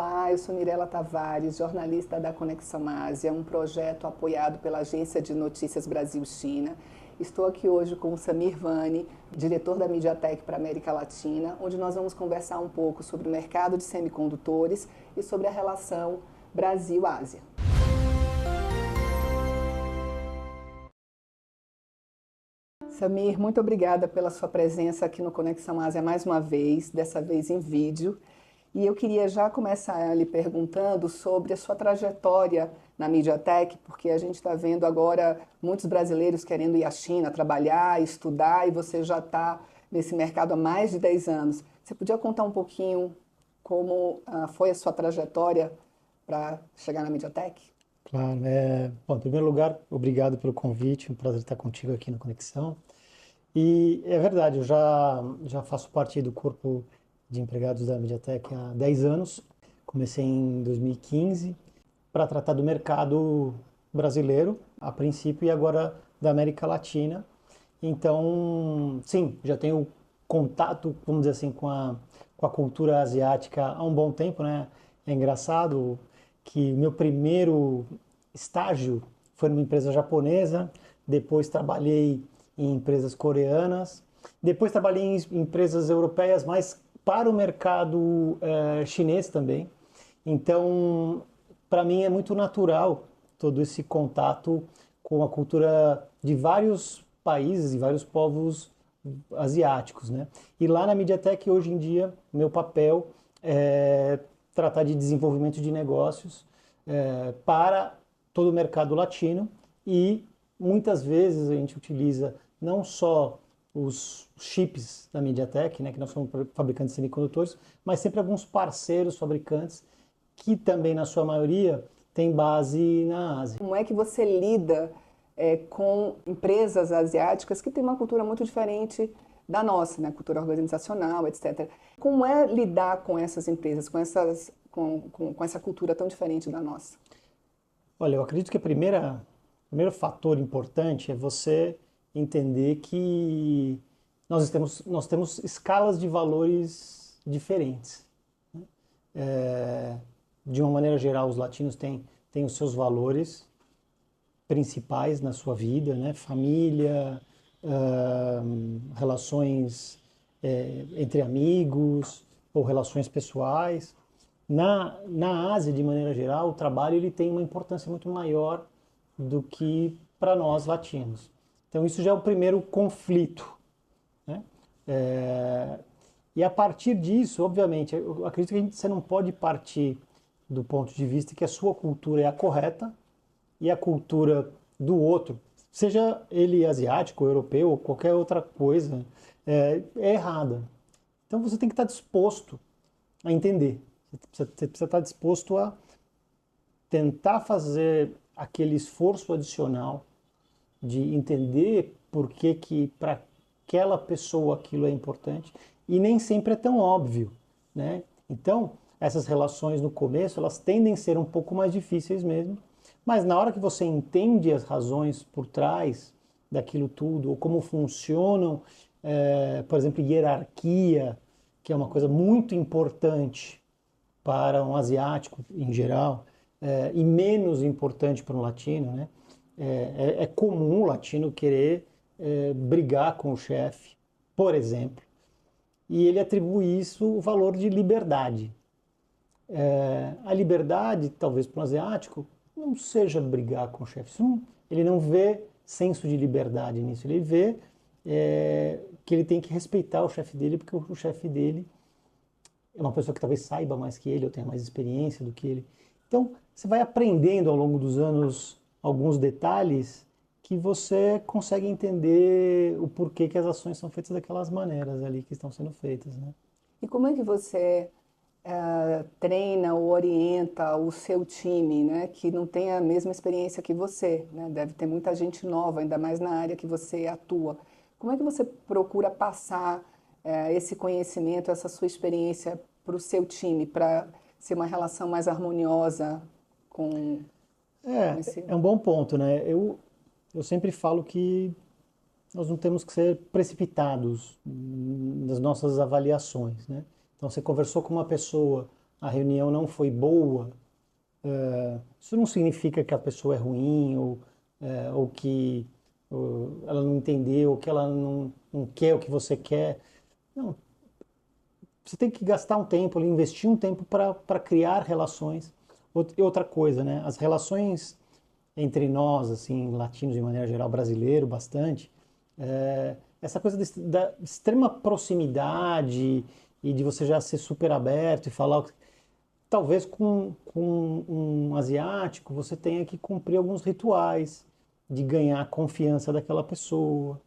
Olá, eu sou Mirela Tavares, jornalista da Conexão Ásia, um projeto apoiado pela Agência de Notícias Brasil-China. Estou aqui hoje com o Samir Vani, diretor da MediaTek para a América Latina, onde nós vamos conversar um pouco sobre o mercado de semicondutores e sobre a relação Brasil-Ásia. Samir, muito obrigada pela sua presença aqui no Conexão Ásia mais uma vez, dessa vez em vídeo. E eu queria já começar lhe perguntando sobre a sua trajetória na MediaTek, porque a gente está vendo agora muitos brasileiros querendo ir à China trabalhar, estudar, e você já está nesse mercado há mais de 10 anos. Você podia contar um pouquinho como foi a sua trajetória para chegar na MediaTek? Claro. Bom, em primeiro lugar, obrigado pelo convite, um prazer estar contigo aqui na Conexão. E é verdade, eu já faço parte do corpo de empregados da MediaTek há 10 anos. Comecei em 2015 para tratar do mercado brasileiro, a princípio, e agora da América Latina. Então, sim, já tenho contato, vamos dizer assim, com a cultura asiática há um bom tempo, né? É engraçado que meu primeiro estágio foi numa empresa japonesa, depois trabalhei em empresas coreanas, depois trabalhei em empresas europeias, mas para o mercado chinês também. Então, para mim é muito natural todo esse contato com a cultura de vários países e vários povos asiáticos, né? E lá na MediaTek, hoje em dia, meu papel é tratar de desenvolvimento de negócios para todo o mercado latino, e muitas vezes a gente utiliza não só os chips da MediaTek, né, que nós somos fabricantes de semicondutores, mas sempre alguns parceiros fabricantes que também, na sua maioria, têm base na Ásia. Como é que você lida com empresas asiáticas que têm uma cultura muito diferente da nossa, né? Cultura organizacional, etc. Como é lidar com essas empresas, com essa cultura tão diferente da nossa? Olha, eu acredito que o primeiro fator importante é você entender que nós temos escalas de valores diferentes, né? De uma maneira geral, os latinos têm os seus valores principais na sua vida, né? Família, relações entre amigos ou relações pessoais. Na Ásia, de maneira geral, o trabalho ele tem uma importância muito maior do que para nós latinos. Então isso já é o primeiro conflito, né? E a partir disso, obviamente, eu acredito que você não pode partir do ponto de vista que a sua cultura é a correta e a cultura do outro, seja ele asiático, europeu ou qualquer outra coisa, é errada. Então você tem que estar disposto a entender. Você precisa estar disposto a tentar fazer aquele esforço adicional de entender por que para aquela pessoa aquilo é importante, e nem sempre é tão óbvio, né? Então, essas relações no começo, elas tendem a ser um pouco mais difíceis mesmo, mas na hora que você entende as razões por trás daquilo tudo, ou como funcionam, por exemplo, hierarquia, que é uma coisa muito importante para um asiático em geral, e menos importante para um latino, né? É comum o latino querer brigar com o chefe, por exemplo, e ele atribui isso o valor de liberdade. A liberdade, talvez para um asiático, não seja brigar com o chefe. Ele não vê senso de liberdade nisso, ele vê que ele tem que respeitar o chefe dele, porque o chefe dele é uma pessoa que talvez saiba mais que ele, ou tenha mais experiência do que ele. Então, você vai aprendendo ao longo dos anos alguns detalhes que você consegue entender o porquê que as ações são feitas daquelas maneiras ali que estão sendo feitas, né? E como é que você treina ou orienta o seu time, né, que não tem a mesma experiência que você, né? Deve ter muita gente nova, ainda mais na área que você atua. Como é que você procura passar esse conhecimento, essa sua experiência para o seu time, para ser uma relação mais harmoniosa com esse... É um bom ponto, né? Eu sempre falo que nós não temos que ser precipitados nas nossas avaliações, né? Então, você conversou com uma pessoa a reunião não foi boa, isso não significa que a pessoa é ruim ou que ela não entendeu, ou que ela não quer o que você quer. Não, você tem que gastar um tempo ali, investir um tempo para criar relações. Outra coisa, né? As relações entre nós, assim, latinos de maneira geral, brasileiro bastante, essa coisa da extrema proximidade e de você já ser super aberto e falar. Talvez com um asiático você tenha que cumprir alguns rituais de ganhar a confiança daquela pessoa.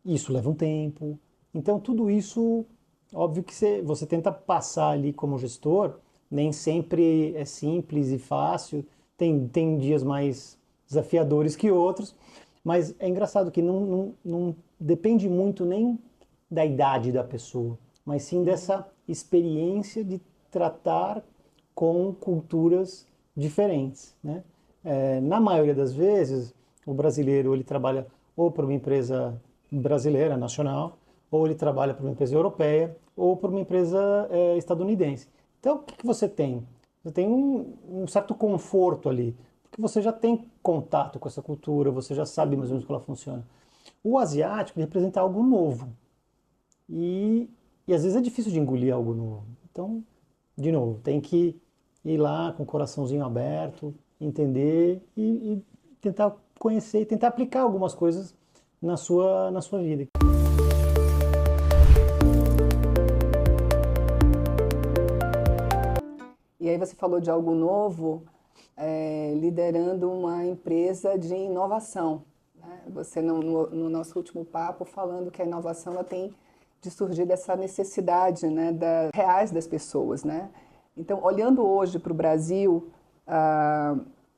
Isso leva um tempo. Então, tudo isso, óbvio que você tenta passar ali como gestor, nem sempre é simples e fácil, tem dias mais desafiadores que outros, mas é engraçado que não depende muito nem da idade da pessoa, mas sim dessa experiência de tratar com culturas diferentes, né? Na maioria das vezes, o brasileiro ele trabalha ou para uma empresa brasileira, nacional, ou ele trabalha para uma empresa europeia, ou para uma empresa estadunidense. Então, o que você tem? Você tem um certo conforto ali, porque você já tem contato com essa cultura, você já sabe mais ou menos como ela funciona. O asiático representa algo novo. E às vezes é difícil de engolir algo novo. Então, de novo, tem que ir lá com o coraçãozinho aberto, entender e tentar conhecer e tentar aplicar algumas coisas na sua vida. E aí você falou de algo novo, liderando uma empresa de inovação, né? Você no nosso último papo falando que a inovação ela tem de surgir dessa necessidade, né, reais das pessoas, né? Então, olhando hoje para o Brasil,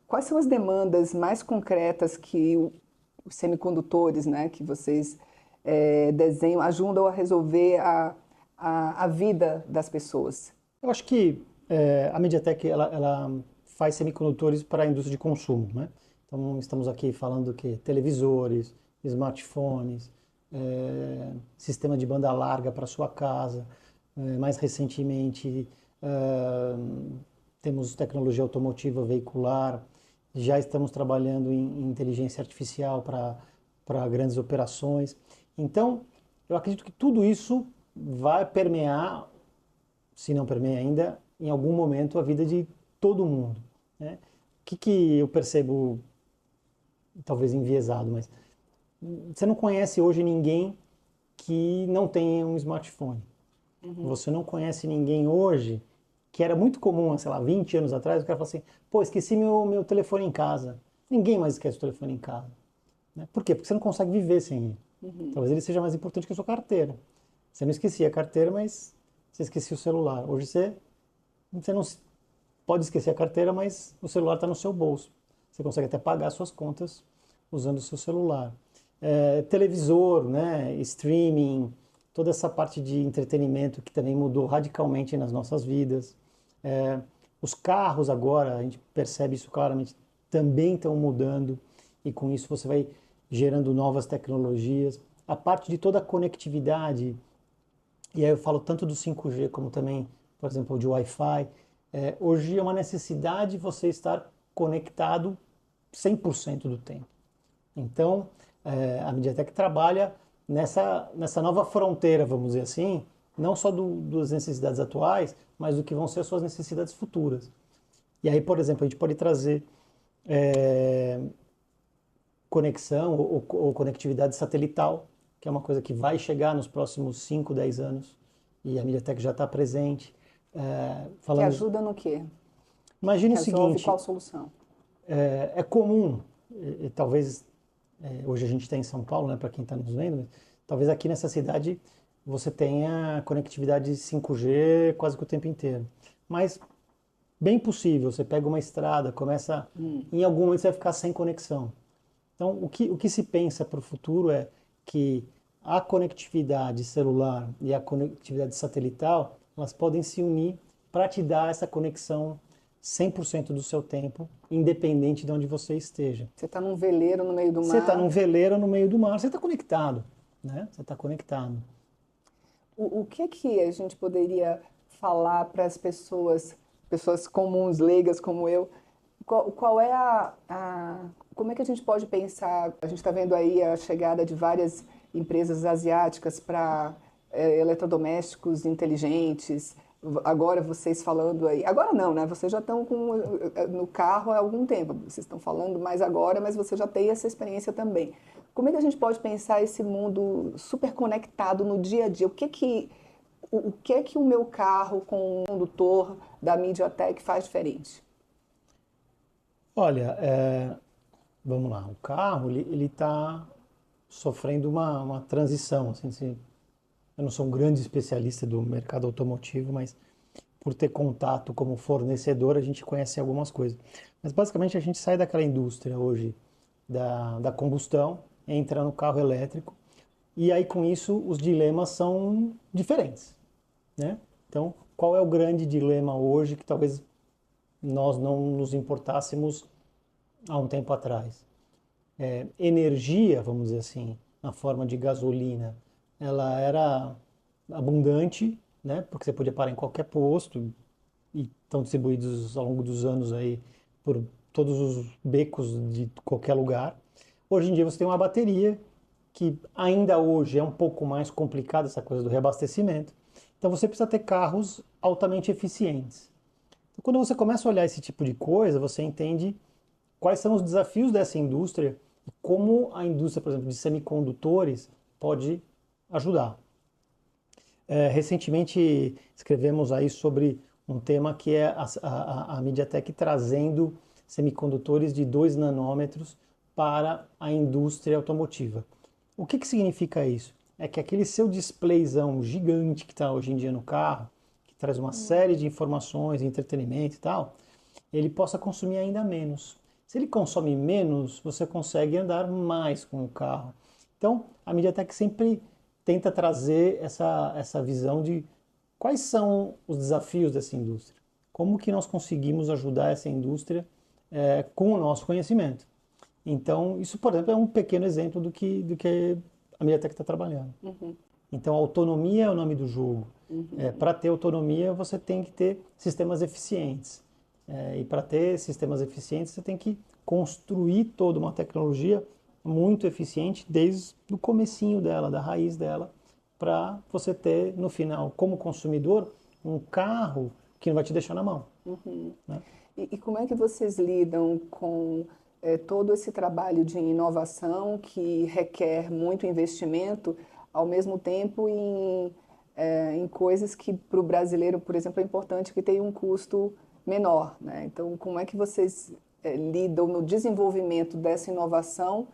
quais são as demandas mais concretas que os semicondutores, né, que vocês desenham, ajudam a resolver a vida das pessoas? Eu acho que a MediaTek ela faz semicondutores para a indústria de consumo, né? Então estamos aqui falando que televisores, smartphones, sistema de banda larga para sua casa, mais recentemente temos tecnologia automotiva veicular, já estamos trabalhando em inteligência artificial para grandes operações. Então eu acredito que tudo isso vai permear, se não permeia ainda, em algum momento a vida de todo mundo, né? O que eu percebo, talvez enviesado, mas você não conhece hoje ninguém que não tenha um smartphone. Você não conhece ninguém hoje, que era muito comum, sei lá, 20 anos atrás, o cara fala assim, pô, esqueci meu telefone em casa. Ninguém mais esquece o telefone em casa, né? Por quê? Porque você não consegue viver sem ele. Talvez ele seja mais importante que a sua carteira. Você não esquecia a carteira, mas você esquecia o celular. Hoje você não pode esquecer a carteira, mas o celular está no seu bolso. Você consegue até pagar suas contas usando o seu celular. Televisor, né, streaming, toda essa parte de entretenimento que também mudou radicalmente nas nossas vidas. Os carros agora, a gente percebe isso claramente, também estão mudando e com isso você vai gerando novas tecnologias. A parte de toda a conectividade, e aí eu falo tanto do 5G como também, por exemplo, de Wi-Fi. Hoje é uma necessidade você estar conectado 100% do tempo. Então, a MediaTek trabalha nessa nova fronteira, vamos dizer assim, não só das necessidades atuais, mas do que vão ser as suas necessidades futuras. E aí, por exemplo, a gente pode trazer conexão ou conectividade satelital, que é uma coisa que vai chegar nos próximos 5, 10 anos, e a MediaTek já está presente. Que ajuda no quê? Imagine o Resolve seguinte, qual solução? é comum, e talvez hoje a gente está em São Paulo, né, para quem está nos vendo, mas talvez aqui nessa cidade você tenha conectividade 5G quase que o tempo inteiro. Mas bem possível, você pega uma estrada, começa, em algum momento você vai ficar sem conexão. Então, o que se pensa para o futuro é que a conectividade celular e a conectividade satelital, elas podem se unir para te dar essa conexão 100% do seu tempo, independente de onde você esteja. Você está num veleiro no meio do mar. Você está num veleiro no meio do mar, você está conectado, né? Você está conectado. O que é que a gente poderia falar para as pessoas, pessoas comuns, leigas como eu, qual é como é que a gente pode pensar? A gente está vendo aí a chegada de várias empresas asiáticas para eletrodomésticos inteligentes. Agora vocês falando aí, agora não, né? Vocês já estão no carro há algum tempo. Vocês estão falando mais agora, mas você já tem essa experiência também. Como é que a gente pode pensar esse mundo super conectado no dia a dia? O que é que o meu carro com o condutor da MediaTek faz diferente? Olha, vamos lá, o carro ele está sofrendo uma transição. Assim, eu não sou um grande especialista do mercado automotivo, mas por ter contato como fornecedor, a gente conhece algumas coisas. Mas basicamente a gente sai daquela indústria hoje da combustão, entra no carro elétrico, e aí com isso os dilemas são diferentes, né? Então, qual é o grande dilema hoje que talvez nós não nos importássemos há um tempo atrás? Energia, vamos dizer assim, na forma de gasolina, ela era abundante, né? Porque você podia parar em qualquer posto e estão distribuídos ao longo dos anos aí por todos os becos de qualquer lugar. Hoje em dia você tem uma bateria que ainda hoje é um pouco mais complicada essa coisa do reabastecimento. Então você precisa ter carros altamente eficientes. Então, quando você começa a olhar esse tipo de coisa, você entende quais são os desafios dessa indústria e como a indústria, por exemplo, de semicondutores pode ajudar. Recentemente escrevemos aí sobre um tema que é a MediaTek trazendo semicondutores de 2 nanômetros para a indústria automotiva. O que significa isso? É que aquele seu displayzão gigante que está hoje em dia no carro, que traz uma série de informações, entretenimento e tal, ele possa consumir ainda menos. Se ele consome menos, você consegue andar mais com o carro. Então, a MediaTek sempre tenta trazer essa visão de quais são os desafios dessa indústria. Como que nós conseguimos ajudar essa indústria com o nosso conhecimento. Então, isso, por exemplo, é um pequeno exemplo do que a MediaTek está trabalhando. Então, autonomia é o nome do jogo. Para ter autonomia, você tem que ter sistemas eficientes. E para ter sistemas eficientes, você tem que construir toda uma tecnologia muito eficiente desde o comecinho dela, da raiz dela, para você ter, no final, como consumidor, um carro que não vai te deixar na mão. Né? E como é que vocês lidam com todo esse trabalho de inovação que requer muito investimento, ao mesmo tempo em coisas que para o brasileiro, por exemplo, é importante que tenha um custo menor, né? Então, como é que vocês lidam no desenvolvimento dessa inovação,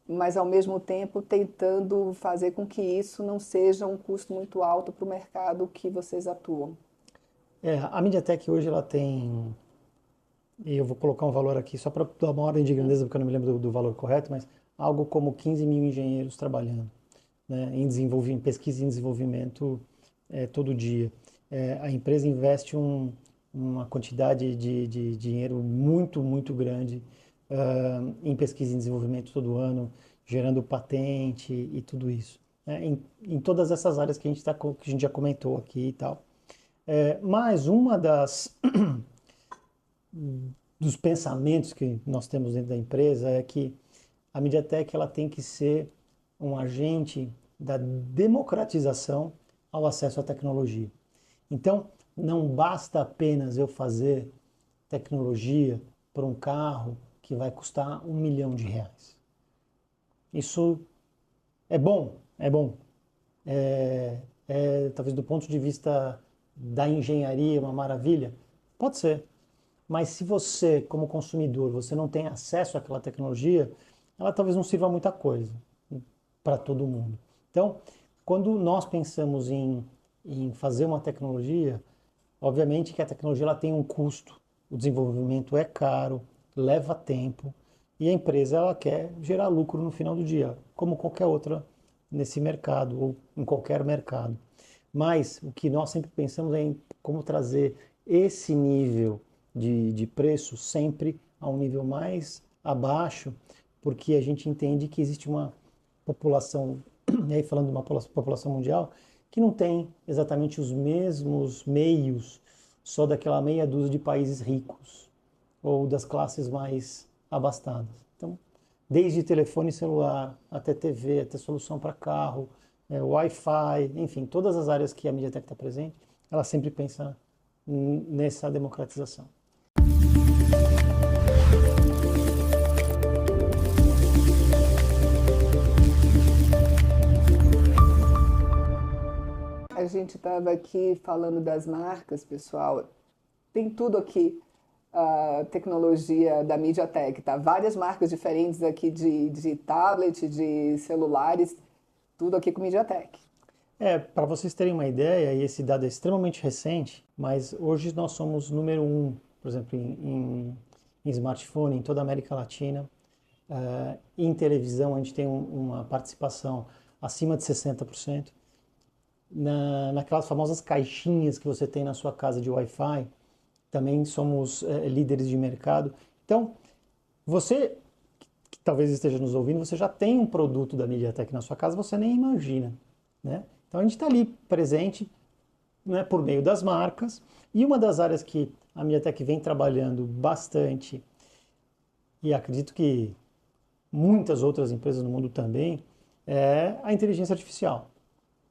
mas ao mesmo tempo tentando fazer com que isso não seja um custo muito alto para o mercado que vocês atuam? A MediaTek hoje ela tem, e eu vou colocar um valor aqui só para dar uma ordem de grandeza, porque eu não me lembro do valor correto, mas algo como 15 mil engenheiros trabalhando, né, em pesquisa e desenvolvimento todo dia. A empresa investe uma quantidade de dinheiro muito, muito grande em pesquisa e desenvolvimento todo ano, gerando patente e tudo isso. Né, em todas essas áreas que que a gente já comentou aqui e tal. Mas uma dos pensamentos que nós temos dentro da empresa é que a MediaTek ela tem que ser um agente da democratização ao acesso à tecnologia. Então, não basta apenas eu fazer tecnologia para um carro que vai custar R$ 1 milhão. Isso é bom, é bom. Talvez do ponto de vista da engenharia uma maravilha, pode ser. Mas se você, como consumidor, você não tem acesso àquela tecnologia, ela talvez não sirva muita coisa para todo mundo. Então, quando nós pensamos em fazer uma tecnologia, obviamente que a tecnologia ela tem um custo, o desenvolvimento é caro, leva tempo, e a empresa ela quer gerar lucro no final do dia, como qualquer outra nesse mercado ou em qualquer mercado. Mas o que nós sempre pensamos é em como trazer esse nível de preço sempre a um nível mais abaixo, porque a gente entende que existe uma população, e aí falando de uma população mundial, que não tem exatamente os mesmos meios só daquela meia dúzia de países ricos ou das classes mais abastadas. Então, desde telefone celular até TV, até solução para carro, Wi-Fi, enfim, todas as áreas que a MediaTek está presente, ela sempre pensa nessa democratização. A gente estava aqui falando das marcas, pessoal. Tem tudo aqui, a tecnologia da MediaTek, tá? Várias marcas diferentes aqui de tablet, de celulares, tudo aqui com MediaTek. Para vocês terem uma ideia, e esse dado é extremamente recente, mas hoje nós somos número 1, por exemplo, em smartphone em toda a América Latina. Em televisão a gente tem uma participação acima de 60%. Naquelas famosas caixinhas que você tem na sua casa de Wi-Fi, também somos líderes de mercado. Então, você que talvez esteja nos ouvindo, você já tem um produto da MediaTek na sua casa, você nem imagina, né? Então a gente está ali presente, né, por meio das marcas, e uma das áreas que a MediaTek vem trabalhando bastante, e acredito que muitas outras empresas no mundo também, é a inteligência artificial,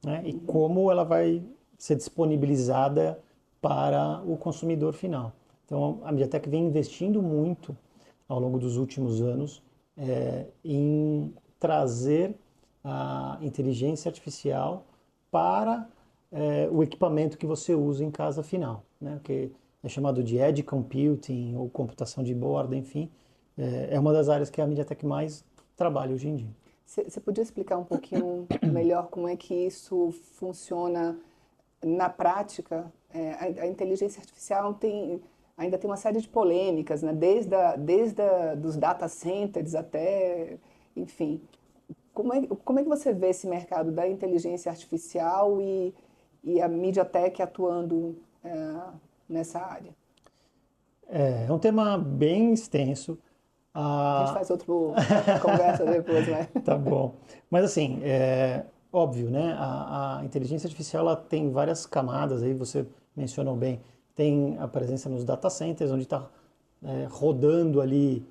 né? E como ela vai ser disponibilizada para o consumidor final. Então a MediaTek vem investindo muito ao longo dos últimos anos em trazer a inteligência artificial para o equipamento que você usa em casa final, né? Que é chamado de Edge Computing ou computação de borda, enfim. É uma das áreas que a MediaTek mais trabalha hoje em dia. Você podia explicar um pouquinho melhor como é que isso funciona na prática? A inteligência artificial ainda tem uma série de polêmicas, né? Desde dos data centers até, enfim. Como é que você vê esse mercado da inteligência artificial e a MediaTek atuando nessa área? É um tema bem extenso. A gente faz outra conversa depois, né? Tá bom. Mas assim, óbvio, né? A inteligência artificial ela tem várias camadas, aí você mencionou bem. Tem a presença nos data centers, onde está rodando ali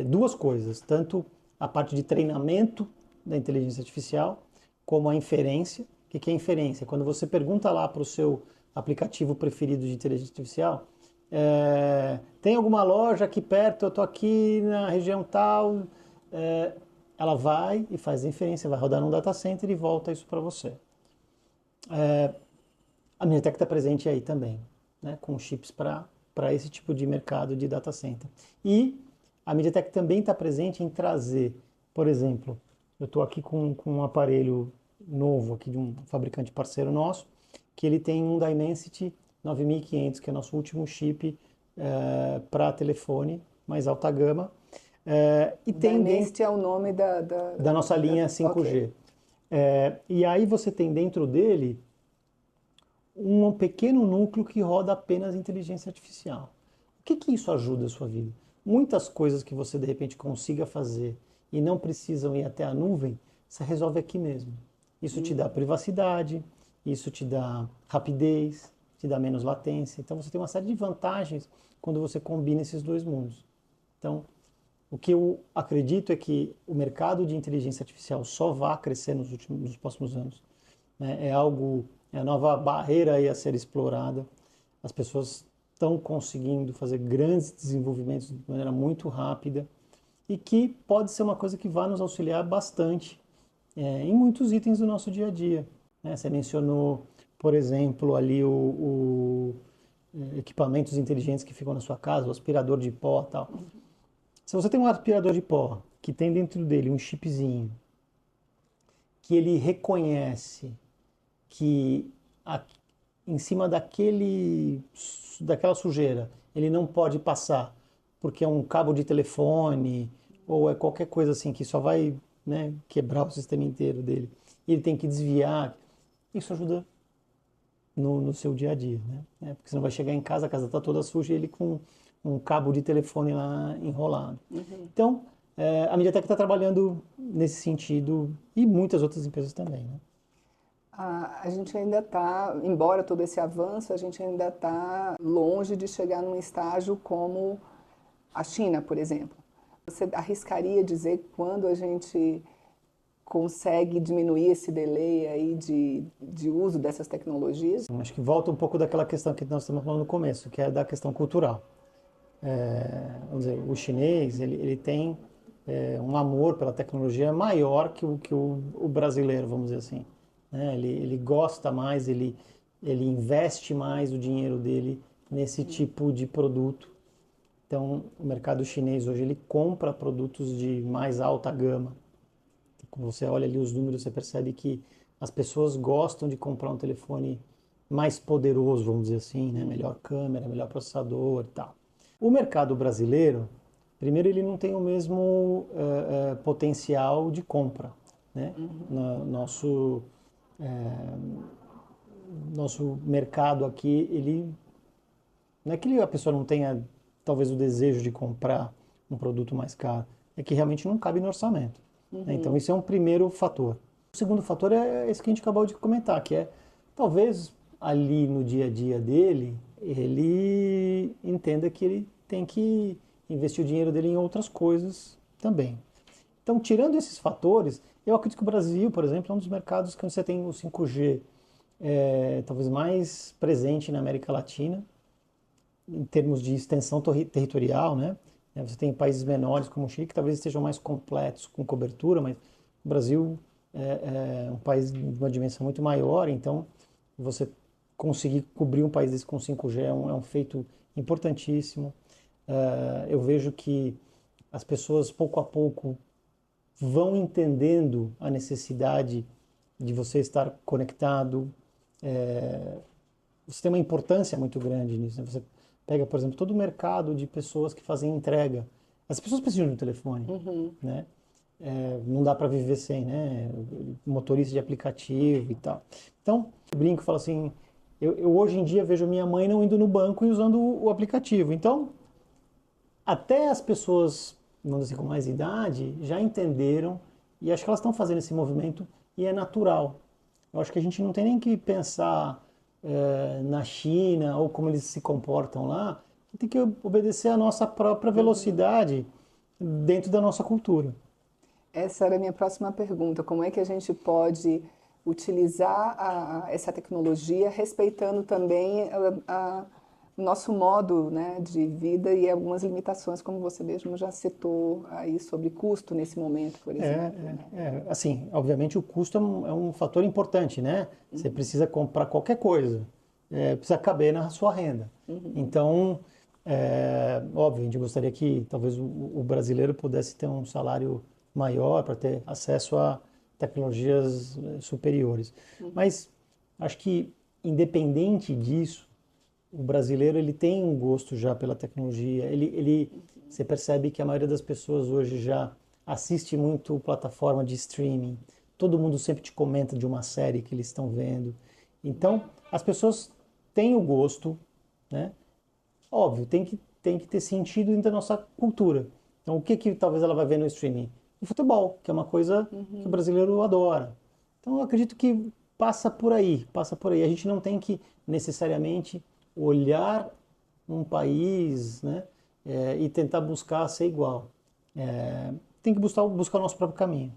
duas coisas, tanto a parte de treinamento da inteligência artificial, como a inferência. O que é inferência? Quando você pergunta lá para o seu aplicativo preferido de inteligência artificial, tem alguma loja aqui perto, eu estou aqui na região tal, ela vai e faz a inferência, vai rodar num data center e volta isso para você. A MediaTek está presente aí também, né, com chips para esse tipo de mercado de data center. E a MediaTek também está presente em trazer, por exemplo, eu estou aqui com um aparelho novo aqui de um fabricante parceiro nosso, que ele tem um Dimensity 9500, que é nosso último chip para telefone, mais alta gama. E tem Dimensity é o nome da nossa linha 5G. Okay. E aí você tem dentro dele um pequeno núcleo que roda apenas inteligência artificial. O que isso ajuda a sua vida? Muitas coisas que você de repente consiga fazer e não precisam ir até a nuvem, você resolve aqui mesmo. Isso te dá privacidade, isso te dá rapidez, te dá menos latência. Então você tem uma série de vantagens quando você combina esses dois mundos. Então, o que eu acredito é que o mercado de inteligência artificial só vai crescer nos próximos anos. É a nova barreira aí a ser explorada. As pessoas estão conseguindo fazer grandes desenvolvimentos de maneira muito rápida e que pode ser uma coisa que vai nos auxiliar bastante em muitos itens do nosso dia a dia. Você mencionou, por exemplo, ali equipamentos inteligentes que ficam na sua casa, o aspirador de pó e tal. Se você tem um aspirador de pó que tem dentro dele um chipzinho que ele reconhece que em cima daquela sujeira ele não pode passar porque é um cabo de telefone ou é qualquer coisa assim que só vai, né, quebrar o sistema inteiro dele, e ele tem que desviar, isso ajuda no seu dia a dia, né? Porque você não vai chegar em casa, a casa está toda suja e ele com um cabo de telefone lá enrolado. Então, a MediaTek está trabalhando nesse sentido e muitas outras empresas também, né? A gente ainda está, embora todo esse avanço, a gente ainda está longe de chegar num estágio como a China, por exemplo. Você arriscaria dizer quando a gente consegue diminuir esse delay aí de uso dessas tecnologias? Acho que volta um pouco daquela questão que nós estamos falando no começo, que é da questão cultural. Vamos dizer, o chinês, ele tem um amor pela tecnologia maior que o brasileiro, vamos dizer assim. Né? Ele gosta mais, ele investe mais o dinheiro dele nesse tipo de produto. Então, o mercado chinês hoje, ele compra produtos de mais alta gama. Quando você olha ali os números, você percebe que as pessoas gostam de comprar um telefone mais poderoso, vamos dizer assim, né? Melhor câmera, melhor processador e tal. O mercado brasileiro, primeiro, ele não tem o mesmo potencial de compra, né? Nosso mercado aqui, ele não é que a pessoa não tenha talvez o desejo de comprar um produto mais caro, é que realmente não cabe no orçamento. Né? Então, isso é um primeiro fator. O segundo fator é esse que a gente acabou de comentar, que é talvez ali no dia a dia dele, ele entenda que ele tem que investir o dinheiro dele em outras coisas também. Então, tirando esses fatores, eu acredito que o Brasil, por exemplo, é um dos mercados que você tem o 5G talvez mais presente na América Latina, em termos de extensão territorial, né? Você tem países menores como o Chile que talvez estejam mais completos com cobertura, mas o Brasil é um país de uma dimensão muito maior, então você conseguir cobrir um país desse com 5G é um feito importantíssimo. Eu vejo que as pessoas pouco a pouco vão entendendo a necessidade de você estar conectado. Você tem uma importância muito grande nisso. Né? Você pega, por exemplo, todo o mercado de pessoas que fazem entrega. As pessoas precisam de um telefone, né? Não dá para viver sem, né? Motorista de aplicativo e tal. Então, eu brinco, falo assim, eu hoje em dia vejo minha mãe não indo no banco e usando o aplicativo. Então, até as pessoas, vamos dizer assim, com mais idade, já entenderam e acho que elas estão fazendo esse movimento e é natural. Eu acho que a gente não tem nem que pensar na China ou como eles se comportam lá, tem que obedecer a nossa própria velocidade dentro da nossa cultura. Essa era a minha próxima pergunta. Como é que a gente pode utilizar essa tecnologia respeitando também o nosso modo, né, de vida e algumas limitações, como você mesmo já citou aí sobre custo nesse momento, por exemplo. Assim, obviamente o custo é um fator importante, né? Você precisa comprar qualquer coisa, precisa caber na sua renda. Então, óbvio, a gente gostaria que talvez o brasileiro pudesse ter um salário maior para ter acesso a tecnologias superiores. Mas acho que independente disso, o brasileiro ele tem um gosto já pela tecnologia. Você percebe que a maioria das pessoas hoje já assiste muito plataforma de streaming. Todo mundo sempre te comenta de uma série que eles estão vendo. Então, as pessoas têm o gosto, né? Óbvio, tem que ter sentido dentro da nossa cultura. Então, o que talvez ela vai ver no streaming? O futebol, que é uma coisa que o brasileiro adora. Então, eu acredito que passa por aí, passa por aí. A gente não tem que necessariamente olhar um país, né, e tentar buscar ser igual. Tem que buscar o nosso próprio caminho.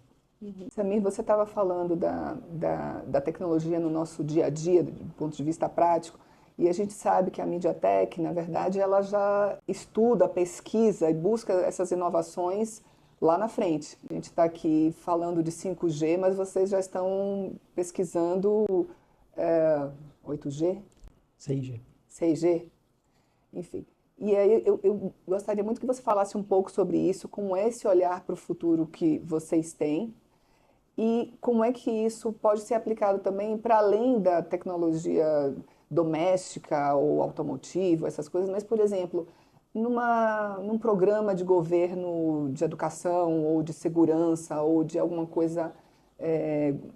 Samir, você estava falando da tecnologia no nosso dia a dia, do ponto de vista prático, e a gente sabe que a MediaTek, na verdade, ela já estuda, pesquisa e busca essas inovações lá na frente. A gente está aqui falando de 5G, mas vocês já estão pesquisando 8G? 6G. 6G? Enfim. E aí eu gostaria muito que você falasse um pouco sobre isso, como é esse olhar para o futuro que vocês têm e como é que isso pode ser aplicado também para além da tecnologia doméstica ou automotivo, essas coisas, mas, por exemplo, num programa de governo de educação ou de segurança ou de alguma coisa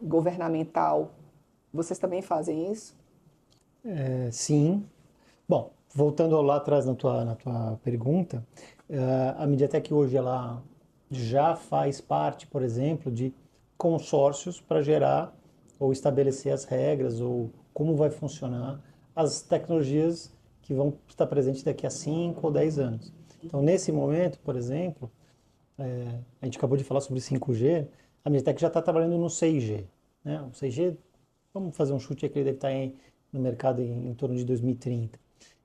governamental, vocês também fazem isso? Sim. Bom, voltando lá atrás na tua pergunta, a MediaTek hoje ela já faz parte, por exemplo, de consórcios para gerar ou estabelecer as regras, ou como vai funcionar as tecnologias que vão estar presentes daqui a 5 ou 10 anos. Então, nesse momento, por exemplo, a gente acabou de falar sobre 5G, a MediaTek já está trabalhando no 6G. Né? O 6G, vamos fazer um chute aqui, ele deve estar no mercado em torno de 2030.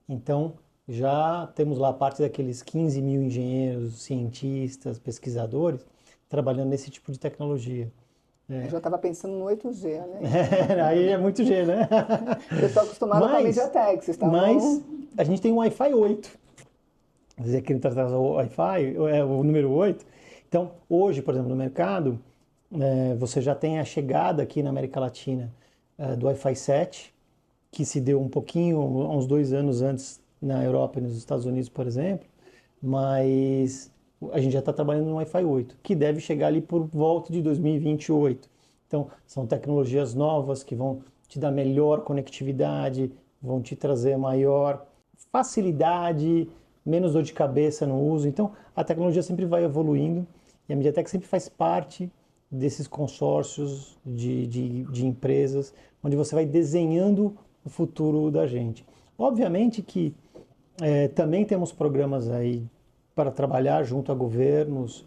Então, já temos lá parte daqueles 15 mil engenheiros, cientistas, pesquisadores, trabalhando nesse tipo de tecnologia. Eu já estava pensando no 8G, né? Aí é muito G, né? Eu estou acostumada com a Mas, MediaTek, vocês mas estavam... a gente tem um Wi-Fi 8. Quer dizer, que ele traz o Wi-Fi, é o número 8. Então, hoje, por exemplo, no mercado, você já tem a chegada aqui na América Latina do Wi-Fi 7, que se deu um pouquinho, uns 2 anos antes na Europa e nos Estados Unidos, por exemplo, mas a gente já está trabalhando no Wi-Fi 8, que deve chegar ali por volta de 2028. Então, são tecnologias novas que vão te dar melhor conectividade, vão te trazer maior facilidade, menos dor de cabeça no uso. Então, a tecnologia sempre vai evoluindo e a MediaTek sempre faz parte desses consórcios de empresas, onde você vai desenhando o futuro da gente. Obviamente que também temos programas aí para trabalhar junto a governos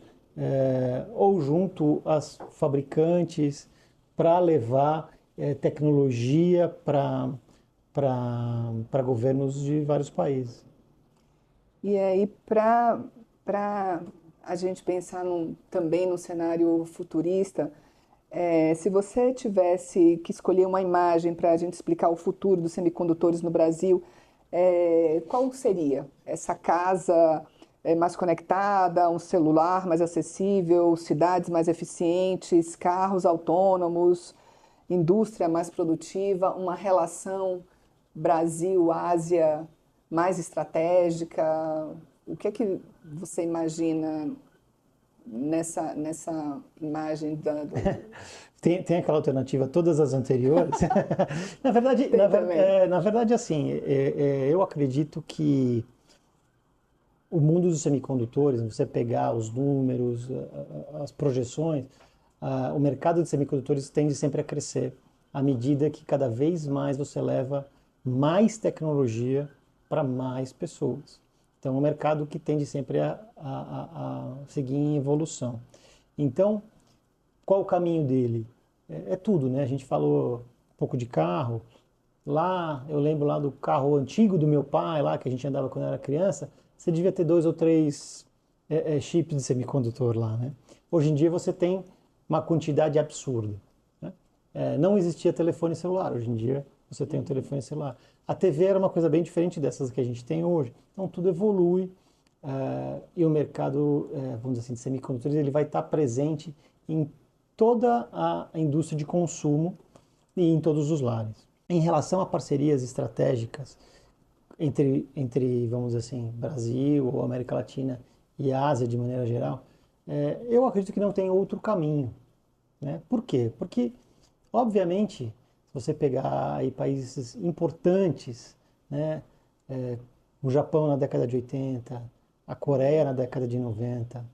ou junto às fabricantes para levar tecnologia para governos de vários países. E aí, para a gente pensar também no cenário futurista, se você tivesse que escolher uma imagem para a gente explicar o futuro dos semicondutores no Brasil, qual seria? Essa casa mais conectada, um celular mais acessível, cidades mais eficientes, carros autônomos, indústria mais produtiva, uma relação Brasil-Ásia mais estratégica? O que é que você imagina nessa imagem Tem aquela alternativa, todas as anteriores. Na verdade, Tem também. na verdade, assim, eu acredito que o mundo dos semicondutores, você pegar os números, as projeções, o mercado de semicondutores tende sempre a crescer à medida que cada vez mais você leva mais tecnologia para mais pessoas. Então, é um mercado que tende sempre a seguir em evolução. Então, qual o caminho dele? É tudo, né? A gente falou um pouco de carro. Lá, eu lembro lá do carro antigo do meu pai, lá que a gente andava quando era criança, você devia ter 2 ou 3 chips de semicondutor lá, né? Hoje em dia você tem uma quantidade absurda, né? Não existia telefone celular, hoje em dia você tem um telefone celular. A TV era uma coisa bem diferente dessas que a gente tem hoje. Então tudo evolui e o mercado, vamos dizer assim, de semicondutores, ele vai estar presente em toda a indústria de consumo e em todos os lares. Em relação a parcerias estratégicas entre vamos dizer assim, Brasil ou América Latina e Ásia de maneira geral, eu acredito que não tem outro caminho, né? Por quê? Porque, obviamente, se você pegar aí países importantes, né, o Japão na década de 80, a Coreia na década de 90,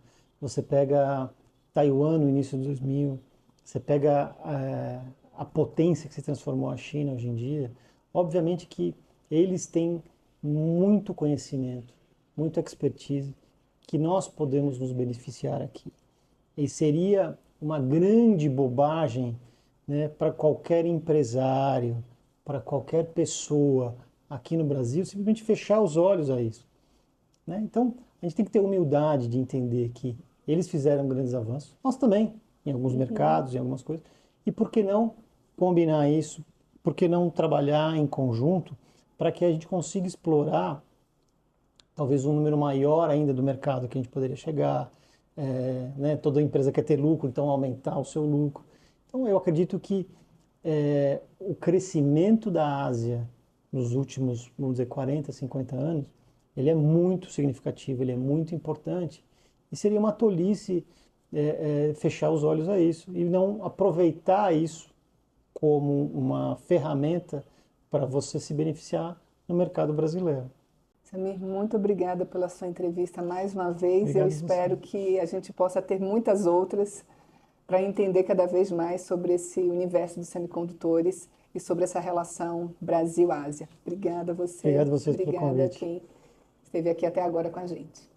você pega Taiwan no início de 2000, você pega a potência que se transformou a China hoje em dia, obviamente que eles têm muito conhecimento, muita expertise que nós podemos nos beneficiar aqui. E seria uma grande bobagem, né, para qualquer empresário, para qualquer pessoa aqui no Brasil, simplesmente fechar os olhos a isso, né? Então, a gente tem que ter humildade de entender que eles fizeram grandes avanços, nós também, em alguns mercados, em algumas coisas, e por que não combinar isso? Por que não trabalhar em conjunto para que a gente consiga explorar talvez um número maior ainda do mercado que a gente poderia chegar, né? Toda empresa quer ter lucro, então aumentar o seu lucro. Então eu acredito que o crescimento da Ásia nos últimos, vamos dizer, 40, 50 anos, ele é muito significativo, ele é muito importante e seria uma tolice fechar os olhos a isso e não aproveitar isso como uma ferramenta para você se beneficiar no mercado brasileiro. Samir, muito obrigada pela sua entrevista mais uma vez. Eu Obrigado a você. espero que a gente possa ter muitas outras para entender cada vez mais sobre esse universo dos semicondutores e sobre essa relação Brasil-Ásia. Obrigada a você. Obrigado a vocês pelo Obrigada a convite. quem esteve aqui até agora com a gente.